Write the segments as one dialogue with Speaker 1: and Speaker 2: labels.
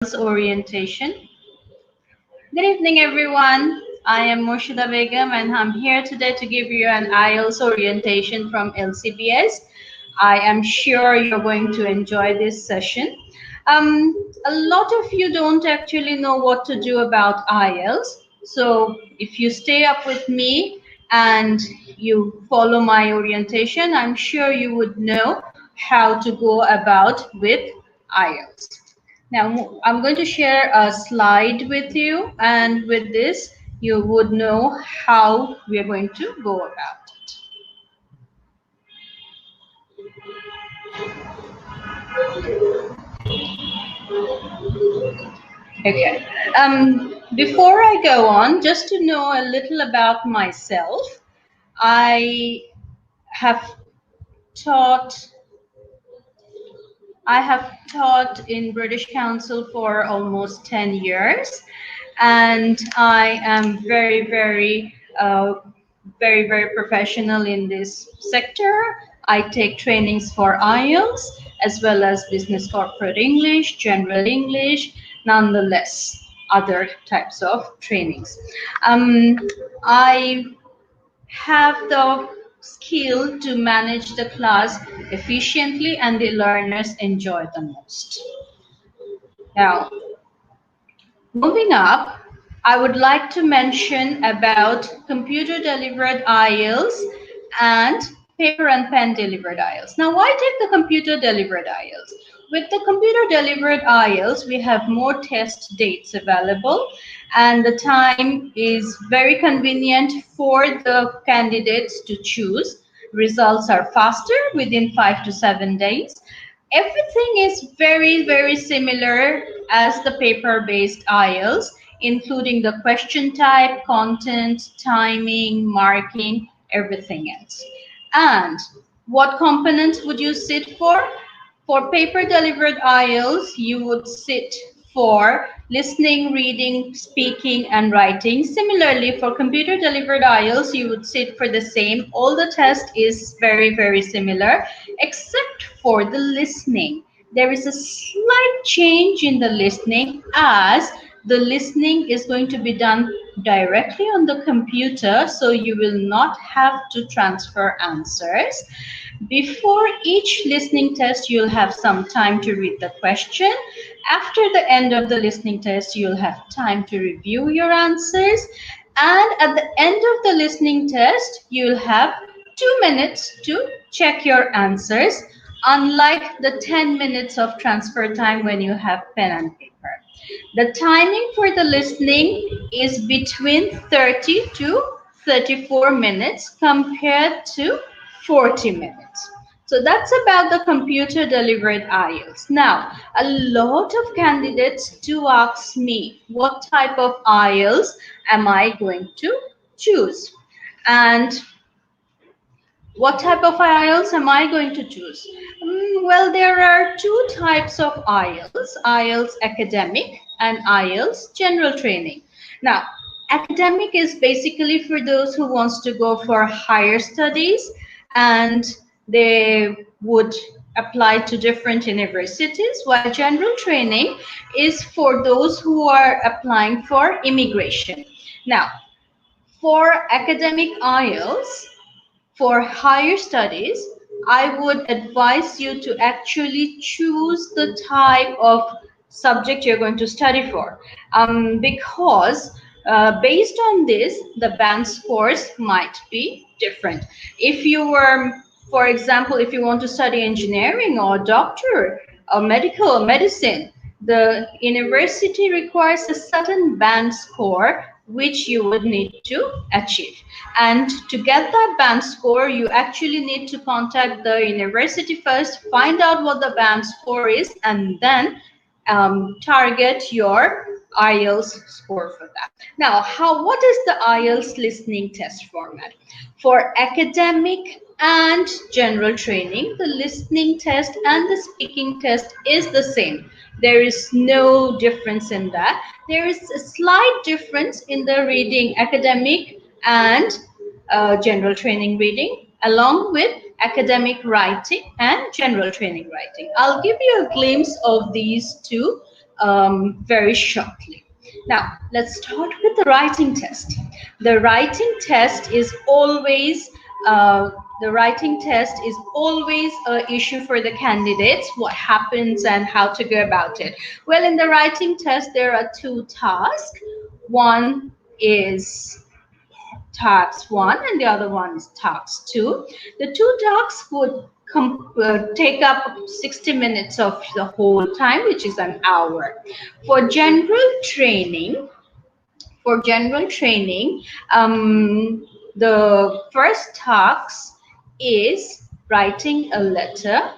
Speaker 1: IELTS orientation. Good evening, everyone. I am Murshida Begum, and I'm here today to give you an IELTS orientation from LCBS. I am sure you're going to enjoy this session. A lot of you don't actually know what to do about IELTS. So if you stay up with me and you follow my orientation, I'm sure you would know how to go about with IELTS. Now, I'm going to share a slide with you, and with this, you would know how we are going to go about it. Okay. Before I go on, just to know a little about myself, I have taught in British Council for almost 10 years, and I am very professional in this sector. I take trainings for IELTS as well as business corporate English, general English, nonetheless other types of trainings. I have the skill to manage the class efficiently and the learners enjoy the most. Now, moving up, I would like to mention about computer delivered IELTS and paper and pen delivered IELTS. Now, why take the computer delivered IELTS? With the computer delivered IELTS, we have more test dates available, and the time is very convenient for the candidates to choose. Results are faster within 5 to 7 days. Everything is very similar as the paper-based IELTS, including the question type, content, timing, marking, everything else. And what components would you sit for? For paper-delivered IELTS, you would sit for listening, reading, speaking, and writing. Similarly, for computer-delivered IELTS, you would sit for the same. All the test is very similar, except for the listening. There is a slight change in the listening, as the listening is going to be done directly on the computer, so you will not have to transfer answers. Before each listening test, you'll have some time to read the question. After the end of the listening test, you'll have time to review your answers. And at the end of the listening test, you'll have 2 minutes to check your answers, unlike the 10 minutes of transfer time when you have pen and paper. The timing for the listening is between 30 to 34 minutes compared to 40 minutes. So that's about the computer delivered IELTS. Now, a lot of candidates do ask me, what type of IELTS am I going to choose? And what type of IELTS am I going to choose? Well, there are two types of IELTS, IELTS Academic and IELTS General Training. Now, academic is basically for those who wants to go for higher studies, and they would apply to different universities, while general training is for those who are applying for immigration. Now, for academic IELTS, for higher studies, I would advise you to actually choose the type of subject you're going to study for, because based on this, the band scores might be different. If you were, for example, if you want to study engineering or doctor or medical or medicine, the university requires a certain band score which you would need to achieve. And to get that band score, you actually need to contact the university first, find out what the band score is, and then target your IELTS score for that. Now, what is the IELTS listening test format? For academic and general training, the listening test and the speaking test is the same. There is no difference in that. There is a slight difference in the reading, academic and general training reading, along with academic writing and general training writing. I'll give you a glimpse of these two very shortly. Now, let's start with the writing test. The writing test is always the writing test is always an issue for the candidates. What happens and how to go about it? Well, in the writing test, there are two tasks. One is task 1 and the other one is task 2. The two tasks would take up 60 minutes of the whole time, which is an hour. For general training, the first task is writing a letter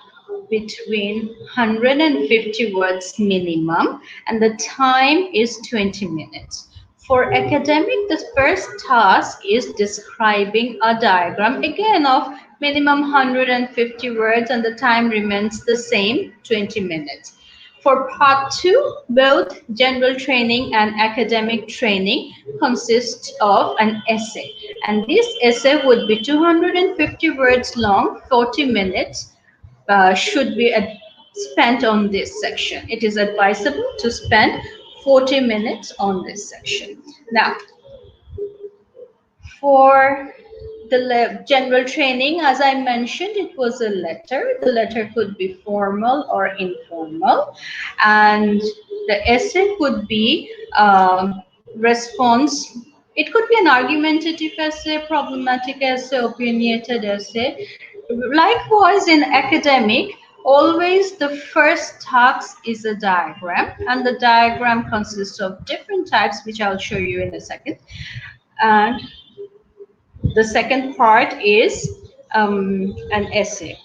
Speaker 1: between 150 words minimum, and the time is 20 minutes. For academic, the first task is describing a diagram, again of minimum 150 words, and the time remains the same, 20 minutes. For part 2, both general training and academic training consist of an essay. And this essay would be 250 words long, 40 minutes should be spent on this section. It is advisable to spend 40 minutes on this section. Now, for the general training, as I mentioned, it was a letter. The letter could be formal or informal, and the essay could be response. It could be an argumentative essay, problematic essay, opinionated essay. Likewise, in academic, always the first task is a diagram, and the diagram consists of different types, which I'll show you in a second. And the second part is an essay.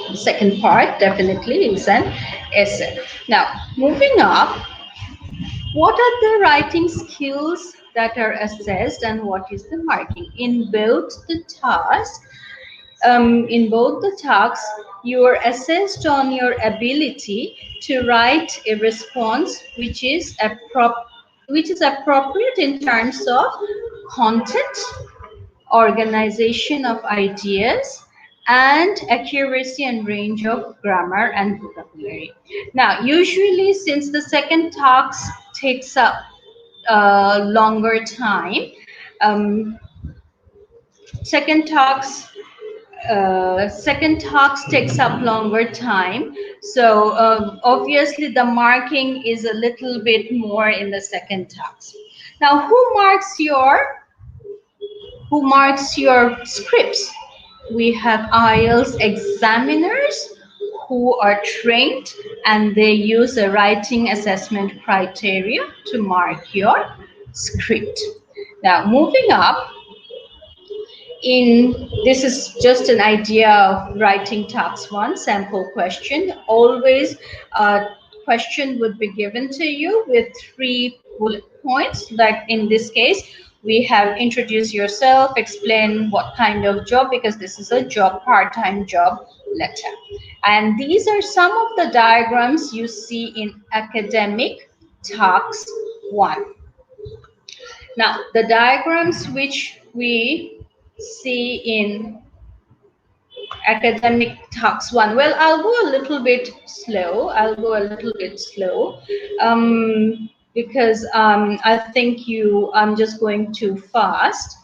Speaker 1: The second part definitely is an essay. Now, moving up, what are the writing skills that are assessed and what is the marking? In both the tasks, you are assessed on your ability to write a response which is appropriate in terms of content, organization of ideas, and accuracy and range of grammar and vocabulary. Now, usually, since the second task takes up longer time, second task takes up longer time, so obviously the marking is a little bit more in the second task. Now, who marks your scripts? We have IELTS examiners who are trained, and they use a writing assessment criteria to mark your script. Now, moving up, this is just an idea of writing task 1, sample question. Always a question would be given to you with 3 bullet points. Like in this case, we have introduce yourself, explain what kind of job, because this is a job, part-time job letter. And these are some of the diagrams you see in academic task 1. Now, the diagrams which we see in academic task 1. Well, I'll go a little bit slow. Because I think I'm just going too fast.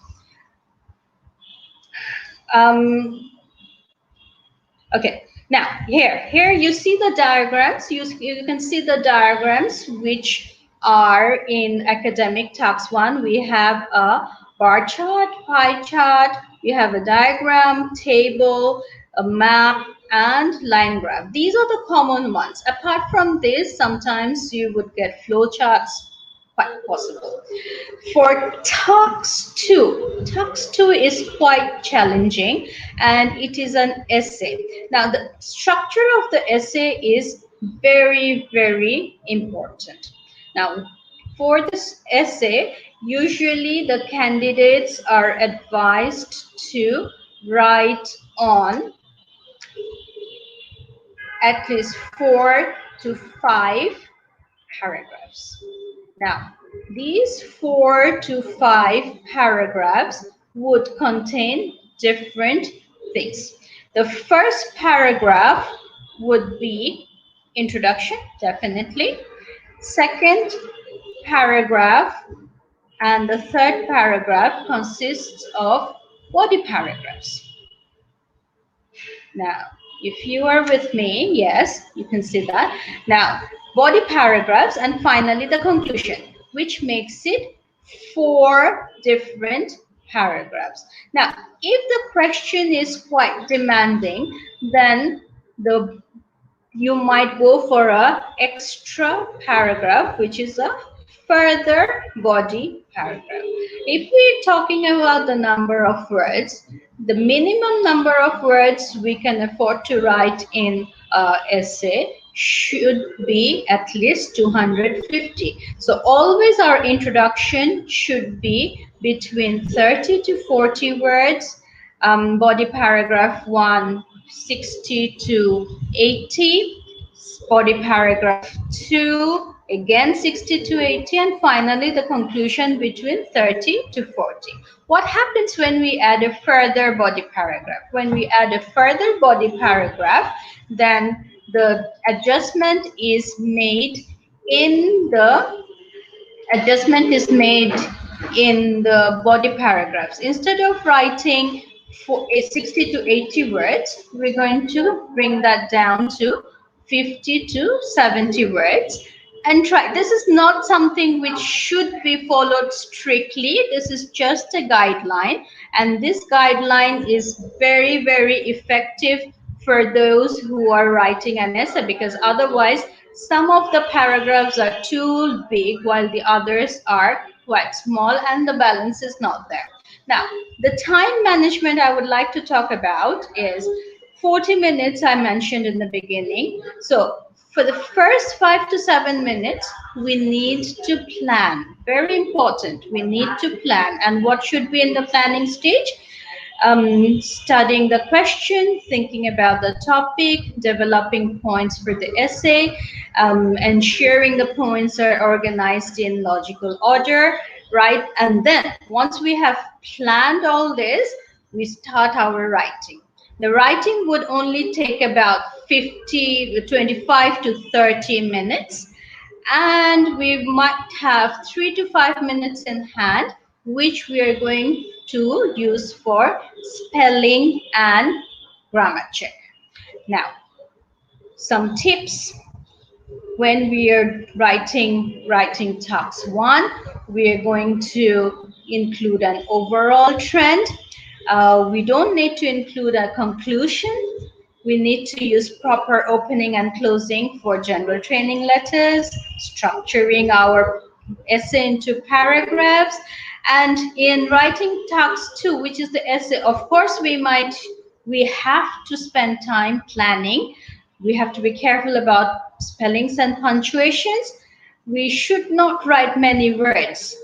Speaker 1: Okay. Now, here you see the diagrams. You can see the diagrams which are in academic task 1. We have a bar chart, pie chart, we have a diagram, table, a map, and line graph. These are the common ones. Apart from this, sometimes you would get flow charts, quite possible. For task 2 is quite challenging, and it is an essay. Now, the structure of the essay is very, very important. Now, for this essay, usually the candidates are advised to write on at least 4 to 5 paragraphs. Now, these 4 to 5 paragraphs would contain different things. The first paragraph would be Introduction, definitely. Second paragraph and the third paragraph consists of body paragraphs. Now, if you are with me, yes, you can see that. Now, body paragraphs and finally the conclusion, which makes it 4 different paragraphs. Now, if the question is quite demanding, then you might go for a extra paragraph, which is a further body paragraph. If we're talking about the number of words, the minimum number of words we can afford to write in essay should be at least 250. So always our introduction should be between 30 to 40 words. Body paragraph 1, 60 to 80. Body paragraph 2, again 60 to 80, and finally the conclusion between 30 to 40. What happens when we add a further body paragraph? When we add a further body paragraph, then the adjustment is made in the body paragraphs. Instead of writing for 60 to 80 words, we're going to bring that down to 50 to 70 words and try. This is not something which should be followed strictly. This is just a guideline, and this guideline is very, very effective for those who are writing an essay, because otherwise some of the paragraphs are too big while the others are quite small and the balance is not there. Now, the time management I would like to talk about is 40 minutes I mentioned in the beginning. So for the first 5 to 7 minutes, we need to plan. Very important. We need to plan. And what should be in the planning stage? Studying the question, thinking about the topic, developing points for the essay, ensuring the points are organized in logical order, right? And then once we have planned all this, we start our writing. The writing would only take about 25 to 30 minutes, and we might have 3 to 5 minutes in hand, which we are going to use for spelling and grammar check. Now, some tips when we are writing task 1. We are going to include an overall trend. We don't need to include a conclusion. We need to use proper opening and closing for general training letters, structuring our essay into paragraphs. And in writing task 2, which is the essay, of course, we have to spend time planning. We have to be careful about spellings and punctuations. We should not write many words.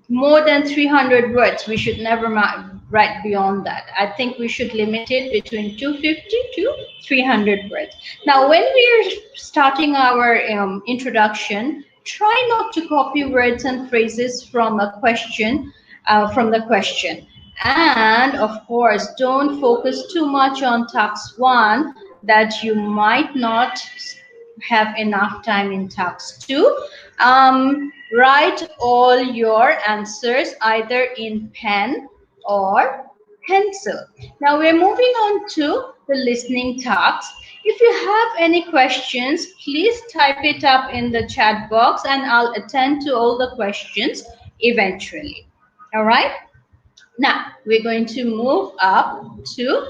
Speaker 1: More than 300 words, we should never write beyond that. I think we should limit it between 250 to 300 words. Now, when we are starting our introduction, try not to copy words and phrases from a question, from the question. And of course, don't focus too much on task 1 that you might not have enough time in task 2. Write all your answers either in pen or pencil. Now we're moving on to the listening task. If you have any questions, please type it up in the chat box and I'll attend to all the questions eventually. All right? Now we're going to move up to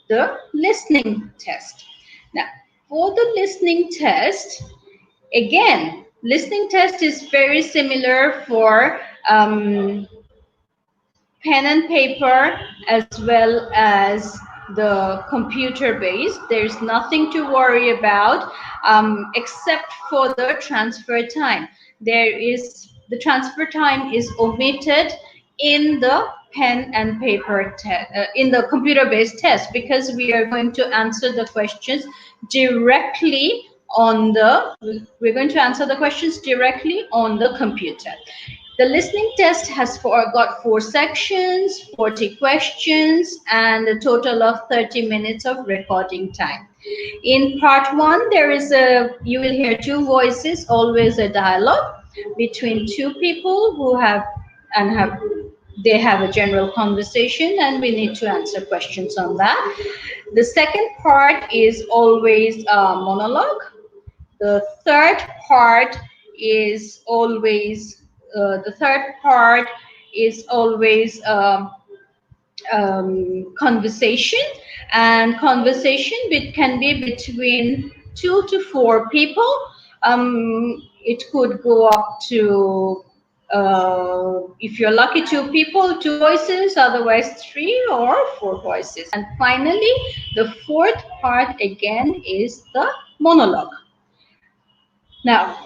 Speaker 1: the listening test. Now, for the listening test, again, listening test is very similar for pen and paper as well as the computer based. There's nothing to worry about except for the transfer time. The transfer time is omitted in the pen and paper in the computer based test, because we are going to answer the questions directly on the computer. The listening test has got 4 sections, 40 questions, and a total of 30 minutes of recording time. In part one, you will hear two voices, always a dialogue between two people who they have a general conversation, and we need to answer questions on that. The second part is always a monologue. The third part is always the third part is always conversation, and conversation can be between 2 to 4 people. It could go up to if you're lucky, 2 people, 2 voices, otherwise 3 or 4 voices. And finally, the fourth part again is the monologue. Now,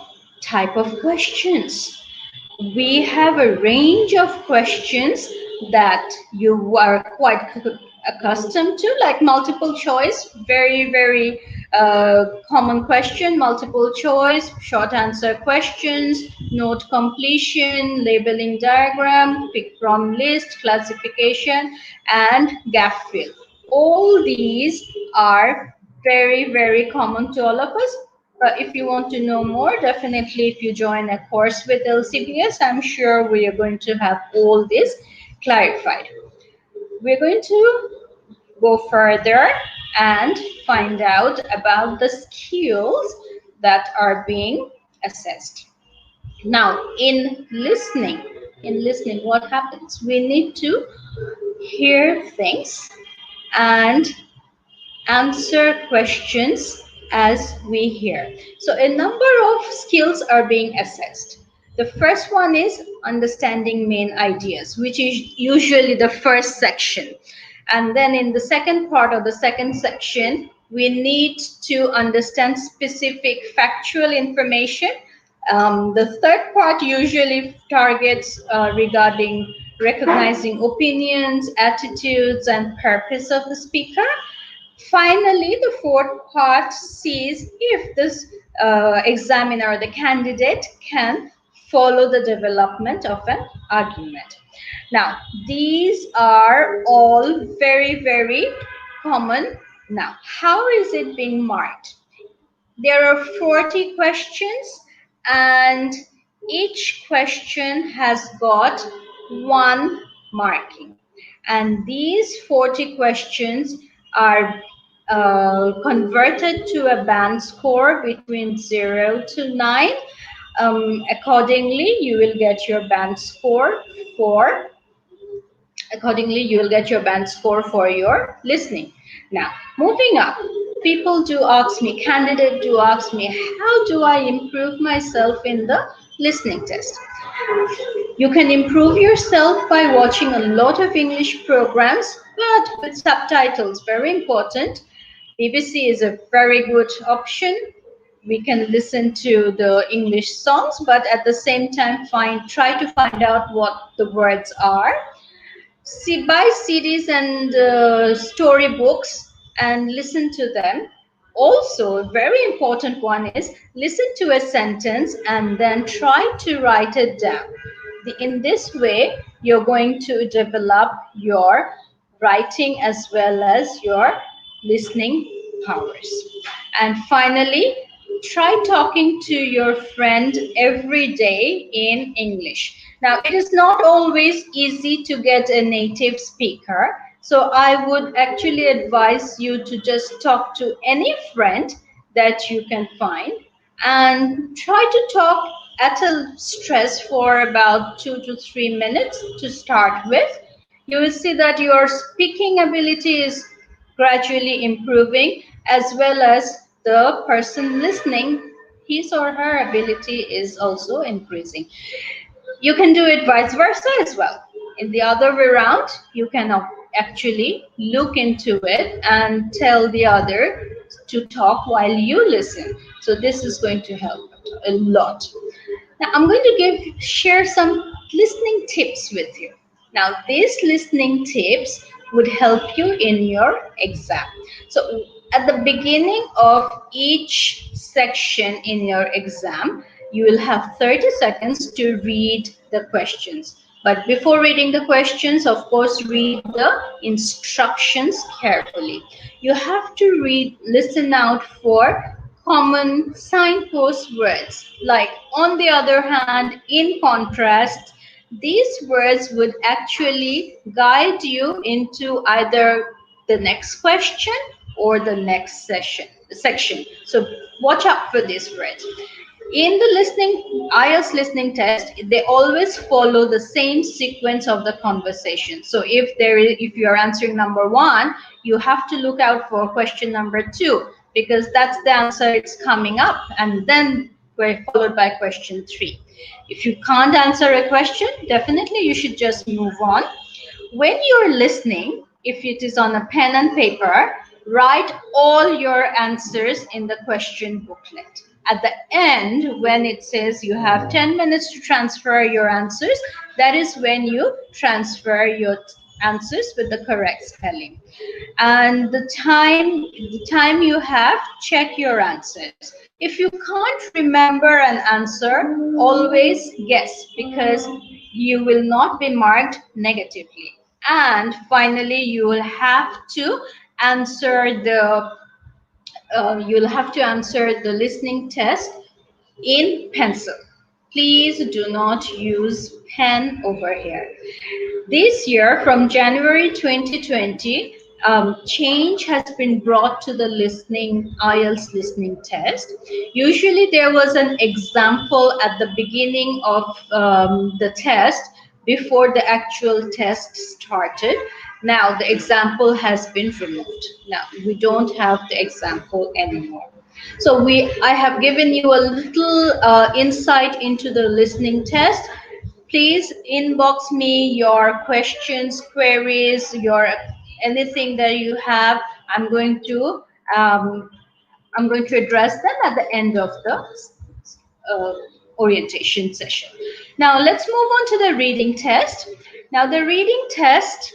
Speaker 1: type of questions. We have a range of questions that you are quite accustomed to, like multiple choice, very common question, multiple choice, short answer questions, note completion, labeling diagram, pick from list, classification, and gap fill. All these are very common to all of us. But if you want to know more, definitely if you join a course with LCBS, I'm sure we are going to have all this clarified. We're going to go further and find out about the skills that are being assessed. Now, in listening, what happens? We need to hear things and answer questions as we hear. So a number of skills are being assessed. The first one is understanding main ideas, which is usually the first section. And then in the second part of the second section, we need to understand specific factual information. The third part usually targets regarding recognizing opinions, attitudes, and purpose of the speaker. Finally, the fourth part sees if this examiner or the candidate can follow the development of an argument. Now, these are all very common. Now, how is it being marked? There are 40 questions, and each question has got 1 marking. And these 40 questions are converted to a band score between 0 to 9. Accordingly, you will get your band score for your listening. Now, moving up, people do ask me, candidate do ask me, how do I improve myself in the listening test? You can improve yourself by watching a lot of English programs, but with subtitles, very important. BBC is a very good option. We can listen to the English songs, but at the same time try to find out what the words are. Buy CDs and storybooks and listen to them. Also, a very important one is listen to a sentence and then try to write it down. In this way, you're going to develop your writing as well as your listening powers. And finally, try talking to your friend every day in English. Now, it is not always easy to get a native speaker. So I would actually advise you to just talk to any friend that you can find and try to talk at a stress for about 2 to 3 minutes to start with. You will see that your speaking ability is gradually improving, as well as the person listening, his or her ability is also increasing. You can do it vice versa as well. In the other way around, you can actually look into it and tell the other to talk while you listen. So this is going to help a lot. Now I'm going to share some listening tips with you. Now these listening tips would help you in your exam. So at the beginning of each section in your exam, You will have 30 seconds to read the questions. But before reading the questions, of course, read the instructions carefully. You have to listen out for common signpost words. Like, on the other hand, in contrast, these words would actually guide you into either the next question or the next section. So watch out for these words. In the IELTS listening test, they always follow the same sequence of the conversation. So if you are answering number one, you have to look out for question number two, because that's the answer it's coming up, and then we're followed by question three. If you can't answer a question, definitely you should just move on. When you're listening, if it is on a pen and paper, write all your answers in the question booklet. At the end, when it says you have 10 minutes to transfer your answers, that is when you transfer your answers with the correct spelling. And the time you have, check your answers. If you can't remember an answer, always guess, because you will not be marked negatively. And finally, you will have to answer the listening test in pencil. Please do not use pen over here. This year, from January 2020, change has been brought to the IELTS listening test. Usually there was an example at the beginning of the test before the actual test started. Now the example has been removed. Now we don't have the example anymore. So I have given you a little insight into the listening test. Please inbox me your questions, queries, anything that you have. Um, I'm going to address them at the end of the uh, orientation session. Now let's move on to the reading test. Now the reading test,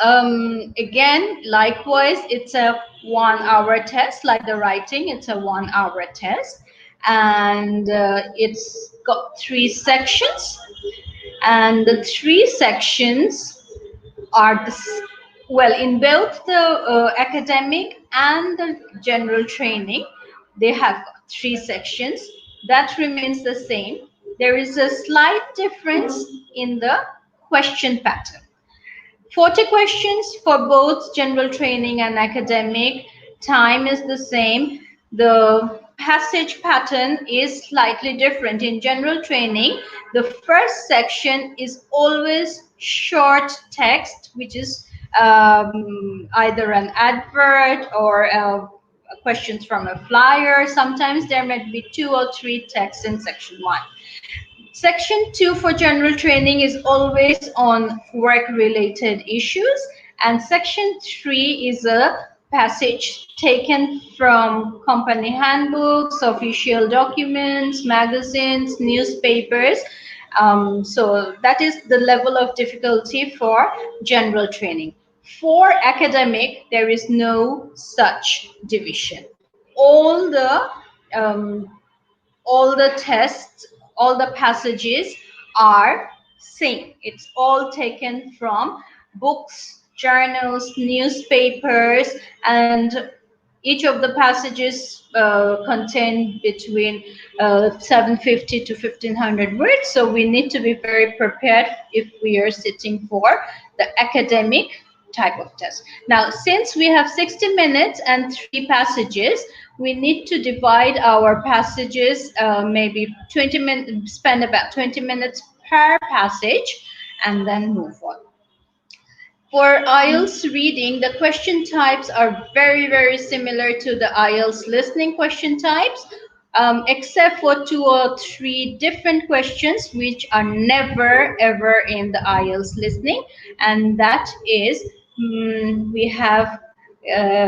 Speaker 1: again, likewise, it's a 1 hour test. Like the writing, it's a 1 hour test, and it's got 3 sections. And the 3 sections are in both the academic and the general training, they have 3 sections. That remains the same. There is a slight difference in the question pattern. 40 questions for both general training and academic. Time is the same. The passage pattern is slightly different. In general training, the first section is always short text, which is either an advert or questions from a flyer. Sometimes there might be 2 or 3 texts in section 1. Section 2 for general training is always on work-related issues, and Section 3 is a passage taken from company handbooks, official documents, magazines, newspapers. So that is the level of difficulty for general training. For academic, there is no such division. All the tests, all the passages are same. It's all taken from books, journals, newspapers, and each of the passages contain between 750 to 1500 words. So we need to be very prepared if we are sitting for the academic type of test. Now, since we have 60 minutes and 3 passages, we need to divide our passages, maybe 20 minutes, spend about 20 minutes per passage, and then move on. For IELTS reading, the question types are very, very similar to the IELTS listening question types, except for 2 or 3 different questions which are never ever in the IELTS listening, and that is we have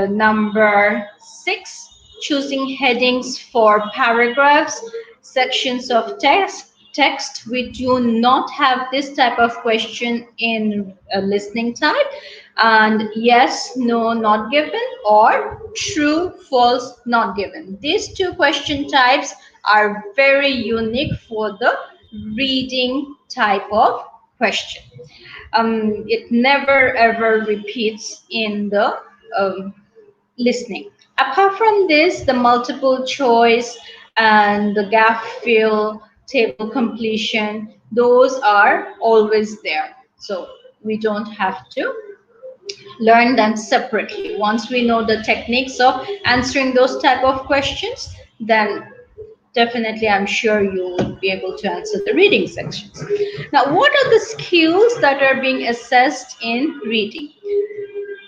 Speaker 1: number 6, choosing headings for paragraphs, sections of text. We do not have this type of question in a listening type, and yes, no, not given, or true, false, not given. These 2 question types are very unique for the reading type of question. It never ever repeats in the listening. Apart from this, the multiple choice and the gap fill, table completion, those are always there. So we don't have to learn them separately. Once we know the techniques of answering those type of questions, then definitely I'm sure you would be able to answer the reading sections. Now, what are the skills that are being assessed in reading?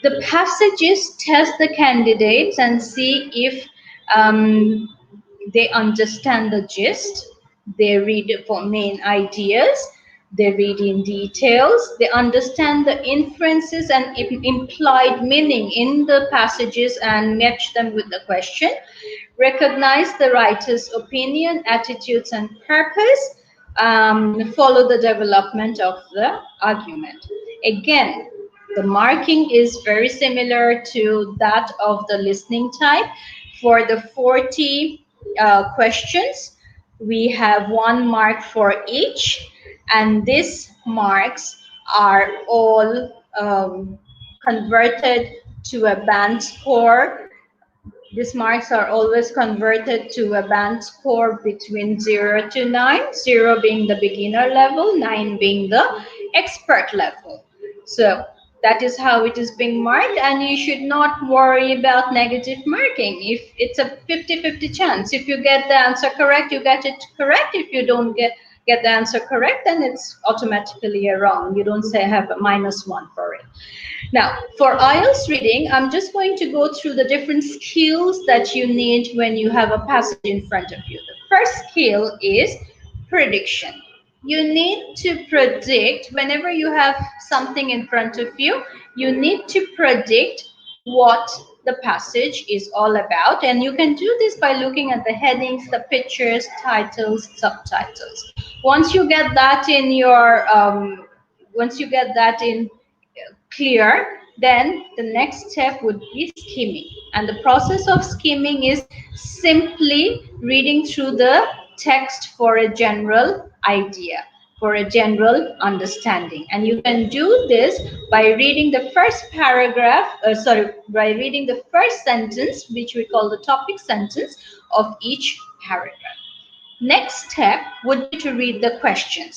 Speaker 1: The passages test the candidates and see if they understand the gist, they read for main ideas, they read in details, they understand the inferences and implied meaning in the passages and match them with the question, recognize the writer's opinion, attitudes, and purpose, follow the development of the argument. Again, the marking is very similar to that of the listening type. For the 40 questions, we have 1 mark for each, and these marks are all converted to a band score. These marks are always converted to a band score between 0 to 9, 0 being the beginner level, 9 being the expert level. So that is how it is being marked, and you should not worry about negative marking. If it's a 50-50 chance, if you get the answer correct, you get it correct. If you don't get the answer correct, then it's automatically a wrong. You don't say have a -1 for it. Now, for Ielts reading, I'm just going to go through the different skills that you need when you have a passage in front of you. The first skill is prediction. You need to predict, whenever you have something in front of you, you need to predict what the passage is all about. And you can do this by looking at the headings, the pictures, titles, subtitles. Once you get that in your, clear, then the next step would be skimming. And the process of skimming is simply reading through the text for a general idea, for a general understanding. And you can do this by reading the first paragraph, by reading the first sentence, which we call the topic sentence of each paragraph. Next step would be to read the questions.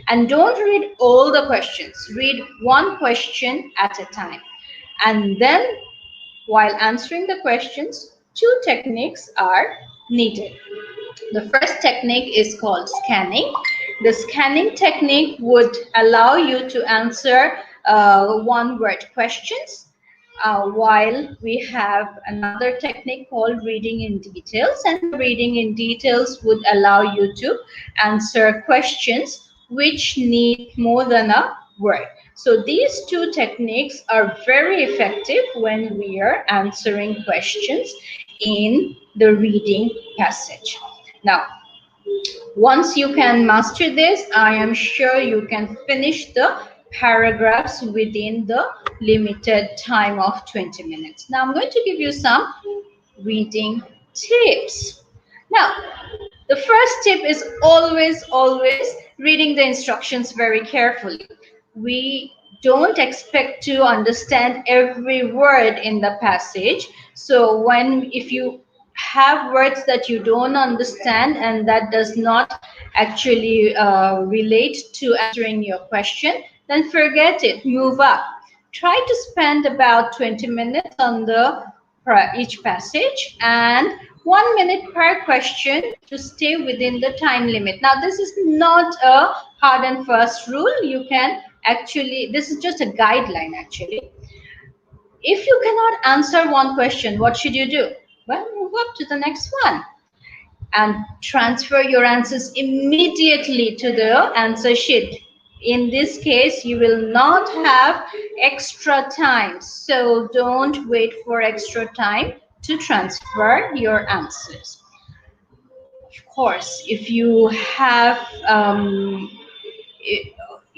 Speaker 1: And don't read all the questions. Read one question at a time. And then, while answering the questions, 2 techniques are needed. The first technique is called scanning. The scanning technique would allow you to answer one-word questions, while we have another technique called reading in details, and reading in details would allow you to answer questions which need more than a word. So these 2 techniques are very effective when we are answering questions in the reading passage. Now, once you can master this, I am sure you can finish the paragraphs within the limited time of 20 minutes. Now I'm going to give you some reading tips. Now, the first tip is always reading the instructions very carefully. We don't expect to understand every word in the passage. So if you have words that you don't understand and that does not actually relate to answering your question, then forget it, move up. Try to spend about 20 minutes on each passage, and 1 minute per question to stay within the time limit. Now, this is not a hard and fast rule. You can actually, this is just a guideline actually. If you cannot answer one question, what should you do? Well, move up to the next one and transfer your answers immediately to the answer sheet. In this case, you will not have extra time, so don't wait for extra time to transfer your answers. Of course, if you have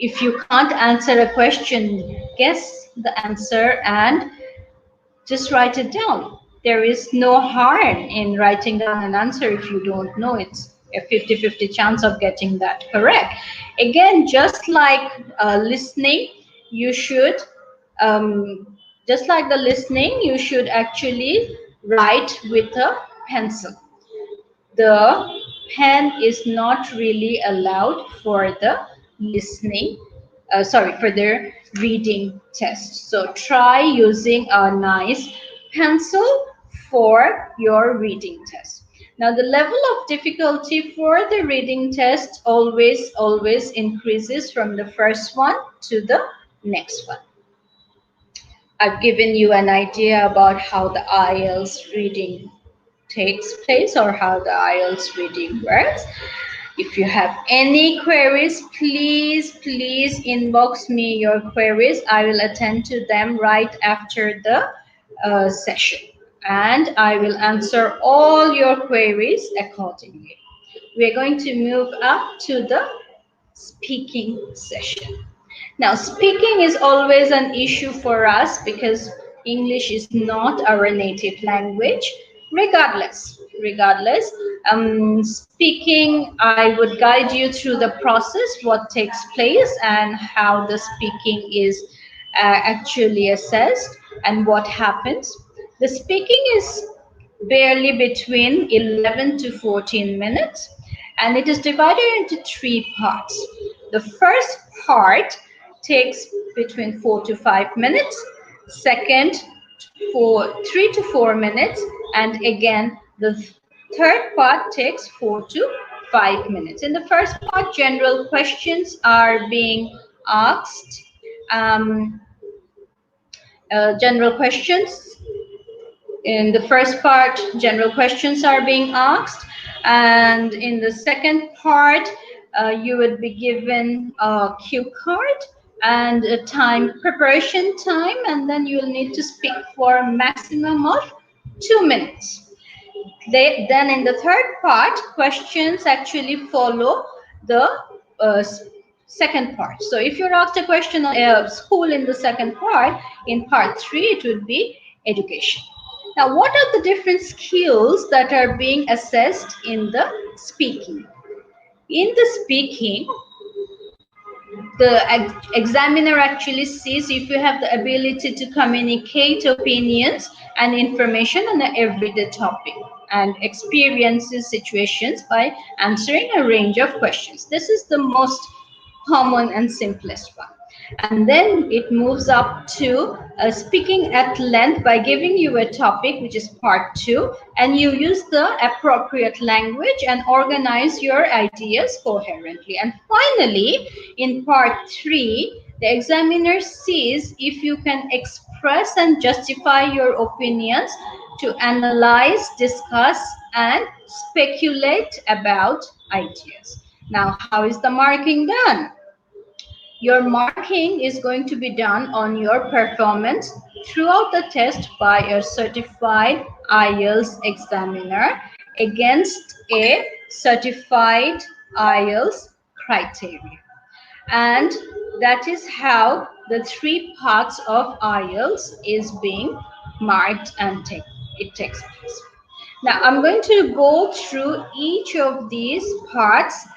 Speaker 1: if you can't answer a question, guess the answer and just write it down. There is no harm in writing down an answer if you don't know. It's a 50-50 chance of getting that correct. Again, just like listening, you should, just like the listening, you should actually write with a pencil. The pen is not really allowed for the listening, sorry, for the reading test. So try using a nice pencil for your reading test. Now the level of difficulty for the reading test always increases from the first one to the next one. I've given you an idea about how the IELTS reading takes place or how the IELTS reading works. If you have any queries, please inbox me your queries. I will attend to them right after the session, and I will answer all your queries accordingly. We're going to move up to the speaking session. Now, speaking is always an issue for us because English is not our native language. Regardless, speaking, I would guide you through the process, what takes place, and how the speaking is actually assessed and what happens. The speaking is barely between 11 to 14 minutes, and it is divided into three parts. The first part takes between 4 to 5 minutes, second for 3 to 4 minutes, and again the third part takes 4 to 5 minutes. In the first part, general questions are being asked. Um, General questions. In the first part, general questions are being asked, and in the second part, you would be given a cue card and a preparation time, and then you will need to speak for a maximum of 2 minutes. Then in the third part, questions actually follow the uh, second part. So if you're asked a question on school in the second part, in part 3 it would be education. Now, what are the different skills that are being assessed in the speaking? In the speaking, the examiner actually sees if you have the ability to communicate opinions and information on an everyday topic and experiences situations by answering a range of questions. This is the most common and simplest one. And then it moves up to speaking at length by giving you a topic, which is part 2, and you use the appropriate language and organize your ideas coherently. And finally, in part 3, the examiner sees if you can express and justify your opinions to analyze, discuss, and speculate about ideas. Now, how is the marking done? Your marking is going to be done on your performance throughout the test by a certified IELTS examiner against a certified IELTS criteria. And that is how the three parts of IELTS is being marked and it takes place. Now, I'm going to go through each of these parts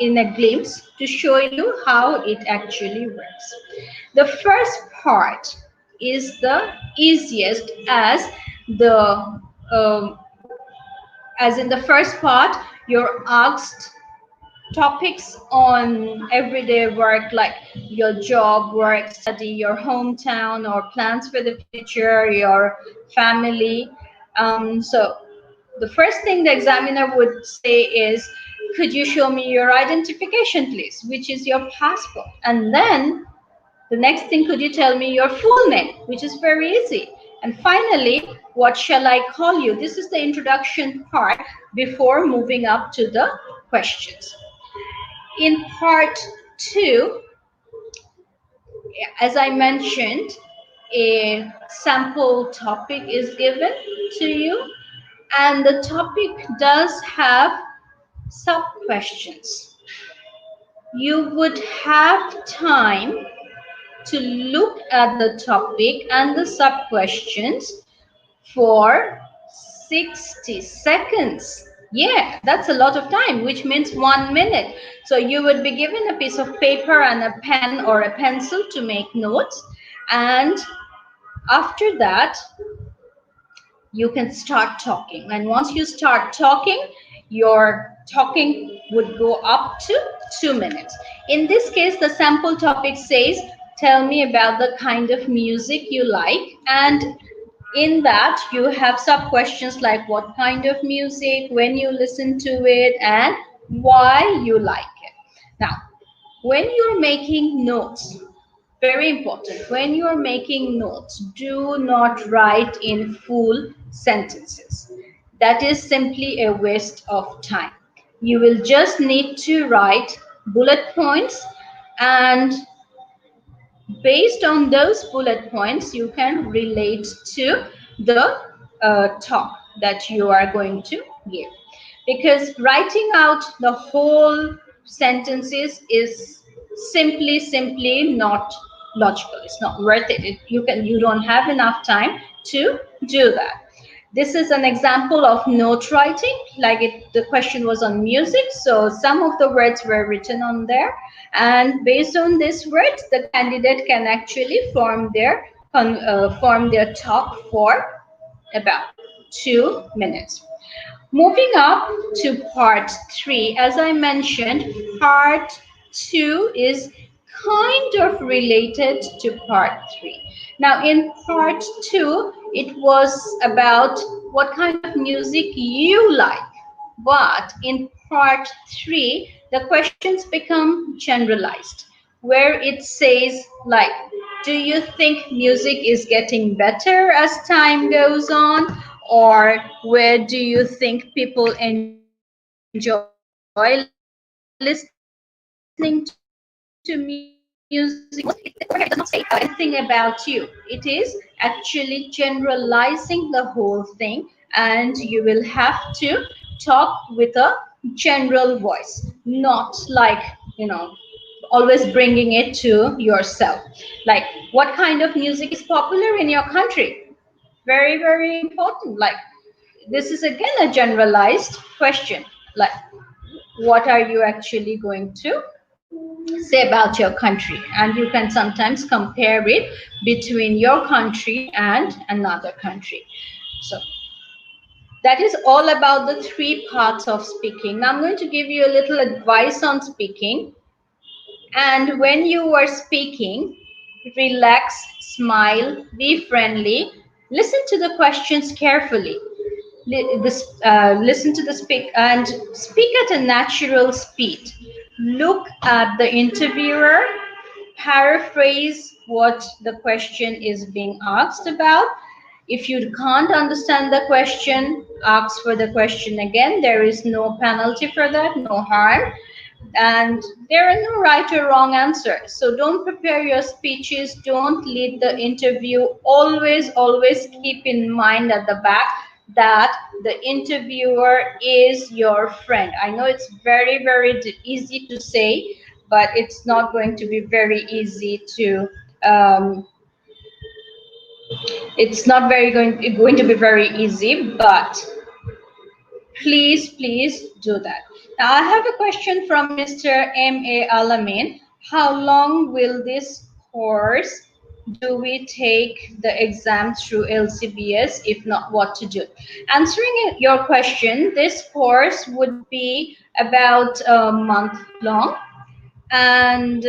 Speaker 1: in a glimpse to show you how it actually works. The first part is the easiest the um, as in the first part you're asked topics on everyday work like your job, work, study, your hometown, or plans for the future, your family. So the first thing the examiner would say is, could you show me your identification, please, which is your passport? And then the next thing, could you tell me your full name, which is very easy. And finally, what shall I call you? This is the introduction part before moving up to the questions. In part 2, as I mentioned, a sample topic is given to you, and the topic does have sub-questions. You would have time to look at the topic and the sub-questions for 60 seconds. Yeah, that's a lot of time, which means 1 minute. So you would be given a piece of paper and a pen or a pencil to make notes. And after that, you can start talking. And once you start talking, your talking would go up to 2 minutes. In this case, the sample topic says, tell me about the kind of music you like. And in that, you have sub questions like what kind of music, when you listen to it, and why you like it. Now, when you're making notes, very important, when you're making notes, do not write in full sentences. That is simply a waste of time. You will just need to write bullet points, and based on those bullet points, you can relate to the talk that you are going to give. Because writing out the whole sentences is simply not logical. It's not worth it. You don't have enough time to do that. This is an example of note writing, like the question was on music. So some of the words were written on there. And based on these words, the candidate can actually form their talk for about 2 minutes. Moving up to part 3, as I mentioned, part 2 is kind of related to part 3. Now, in part 2, it was about what kind of music you like. But in part 3, the questions become generalized, where it says, like, do you think music is getting better as time goes on? Or where do you think people enjoy listening to music? Anything about you. It does not say anything about you. It is actually generalizing the whole thing, and you will have to talk with a general voice, not like, always bringing it to yourself. Like, what kind of music is popular in your country? Very important. Like, this is again a generalized question. Like, what are you actually going to say about your country? And you can sometimes compare it between your country and another country. So that is all about the 3 parts of speaking. Now I'm going to give you a little advice on speaking. And when you are speaking, relax, smile, be friendly, listen to the questions carefully. Listen to the speak and speak at a natural speed. Look at the interviewer, paraphrase what the question is being asked about. If you can't understand the question, ask for the question again. There is no penalty for that, no harm. And there are no right or wrong answers. So don't prepare your speeches, don't lead the interview. Always keep in mind at the back that the interviewer is your friend. I know it's very easy to say, but it's not going to be very easy to it's not going to be very easy, but please do that. Now I have a question from Mr. M.A. Alamin. How long will this course do we take the exam through LCBS? If not, what to do? Answering your question, this course would be about a month long, and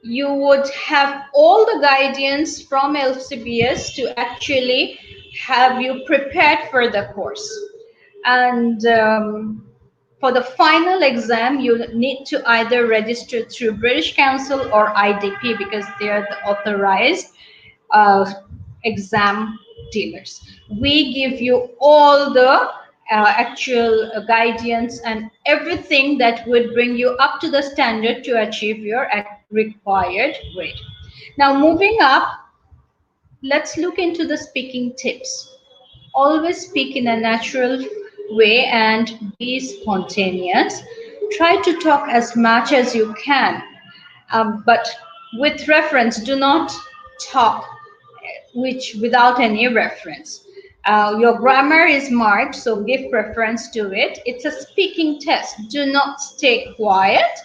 Speaker 1: you would have all the guidance from LCBS to actually have you prepared for the course. And for the final exam, you need to either register through British Council or IDP, because they are the authorized exam dealers. We give you all the actual guidance and everything that would bring you up to the standard to achieve your required grade. Now, moving up, let's look into the speaking tips. Always speak in a natural way and be spontaneous. Try to talk as much as you can, but with reference. Do not talk which without any reference. Your grammar is marked, so give preference to it. It's a speaking test. Do not stay quiet.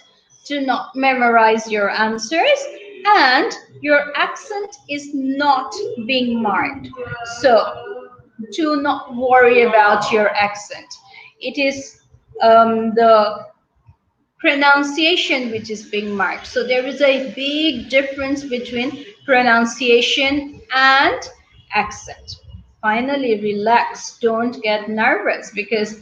Speaker 1: Do not memorize your answers. And your accent is not being marked. So do not worry about your accent. It is the pronunciation which is being marked. So there is a big difference between pronunciation and accent. Finally, relax. Don't get nervous, because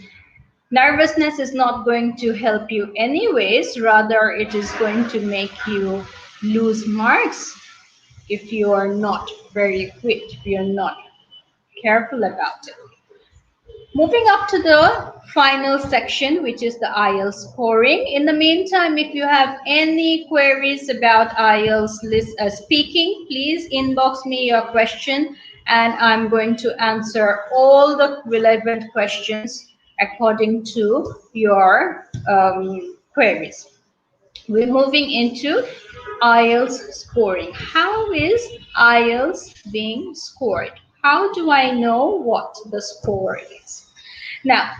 Speaker 1: nervousness is not going to help you anyways. Rather, it is going to make you lose marks if you are not very quick, if you're not careful about it. Moving up to the final section, which is the IELTS scoring. In the meantime, if you have any queries about IELTS speaking, please inbox me your question, and I'm going to answer all the relevant questions according to your queries. We're moving into IELTS scoring. How is IELTS being scored? How do I know what the score is? Now,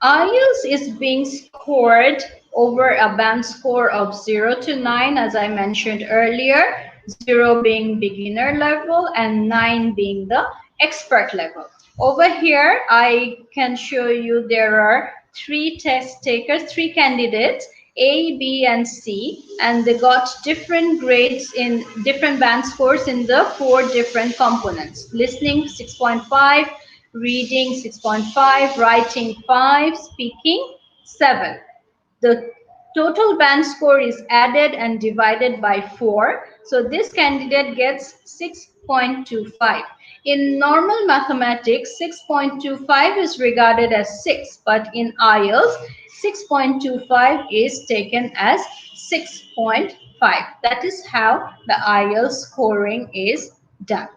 Speaker 1: IELTS is being scored over a band score of 0 to 9, as I mentioned earlier, 0 being beginner level and 9 being the expert level. Over here, I can show you there are 3 test takers, 3 candidates, A, B, and C, and they got different grades in different band scores in the 4 different components. Listening 6.5, reading 6.5, writing 5, speaking 7. The total band score is added and divided by 4. So this candidate gets 6.25. In normal mathematics, 6.25 is regarded as 6, but in IELTS, 6.25 is taken as 6.5. That is how the IELTS scoring is done.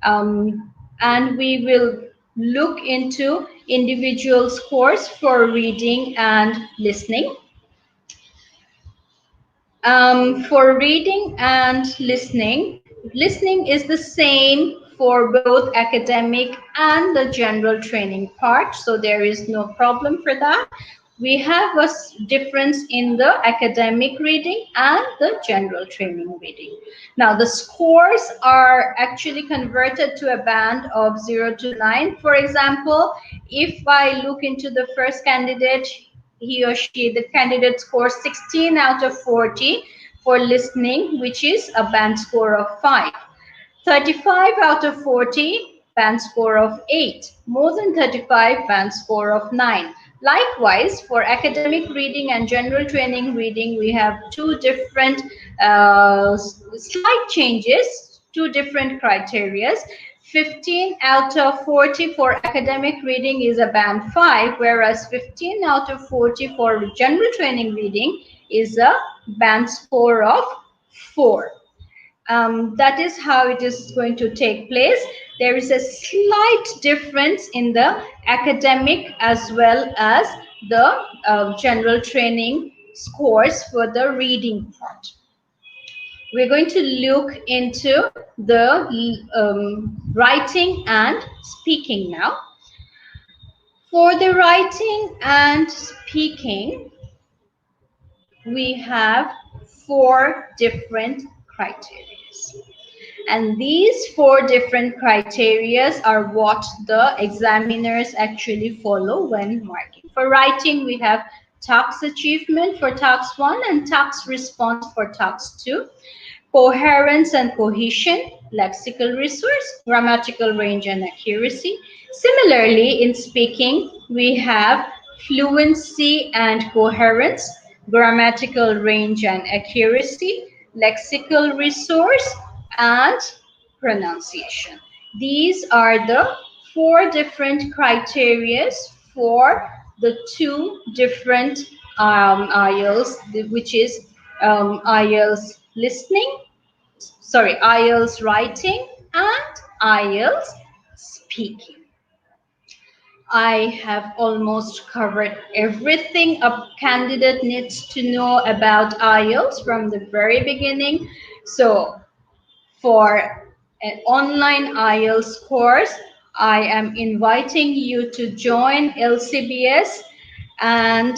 Speaker 1: And we will look into individual scores for reading and listening. For reading and listening, listening is the same for both academic and the general training part, so there is no problem for that. We have a difference in the academic reading and the general training reading. Now, the scores are actually converted to a band of 0 to 9. For example, if I look into the first candidate, he or she, the candidate scores 16 out of 40 for listening, which is a band score of 5. 35 out of 40, band score of 8. More than 35, band score of 9. Likewise, for academic reading and general training reading, we have 2 different slight changes, 2 different criteria. 15 out of 40 for academic reading is a band 5, whereas 15 out of 40 for general training reading is a band score of 4. That is how it is going to take place. There is a slight difference in the academic as well as the general training scores for the reading part. We're going to look into the writing and speaking now. For the writing and speaking, we have 4 different criteria. And these 4 different criteria are what the examiners actually follow when marking. For writing, we have task achievement for task 1 and task response for task 2. Coherence and cohesion, lexical resource, grammatical range and accuracy. Similarly, in speaking, we have fluency and coherence, grammatical range and accuracy, lexical resource, and pronunciation. These are the 4 different criteria for the 2 different IELTS, which is IELTS listening, IELTS writing, and IELTS speaking. I have almost covered everything a candidate needs to know about IELTS from the very beginning. So for an online IELTS course. I am inviting you to join LCBS and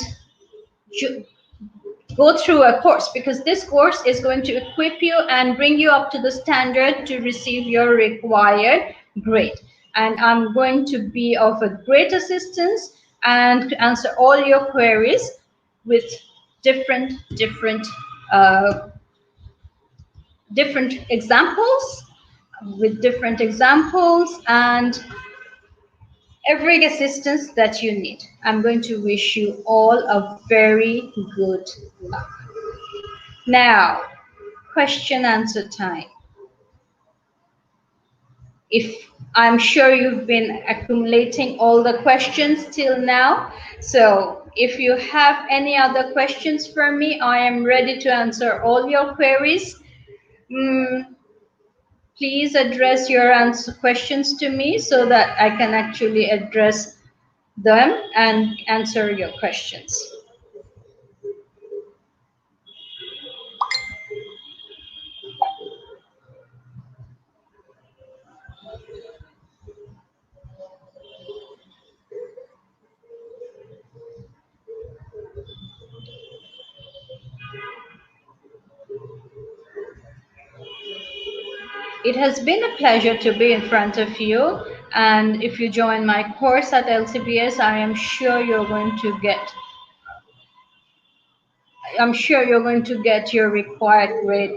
Speaker 1: go through a course, because this course is going to equip you and bring you up to the standard to receive your required grade. And I'm going to be of a great assistance and to answer all your queries with different uh, examples, and every assistance that you need. I'm going to wish you all a very good luck. Now, question answer time. If I'm sure you've been accumulating all the questions till now, so if you have any other questions for me, I am ready to answer all your queries. Please address your questions to me so that I can actually address them and answer your questions. It has been a pleasure to be in front of you, and if you join my course at LCBS, I'm sure you're going to get your required grade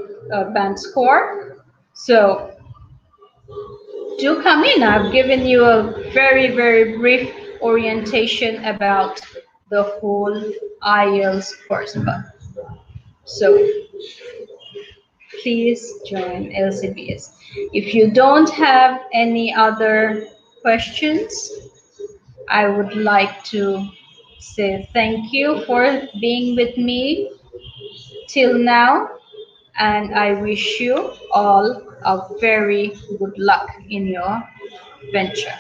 Speaker 1: band score. So do come in. I've given you a very brief orientation about the whole IELTS course. So please join LCBS. If you don't have any other questions, I would like to say thank you for being with me till now, and I wish you all a very good luck in your venture.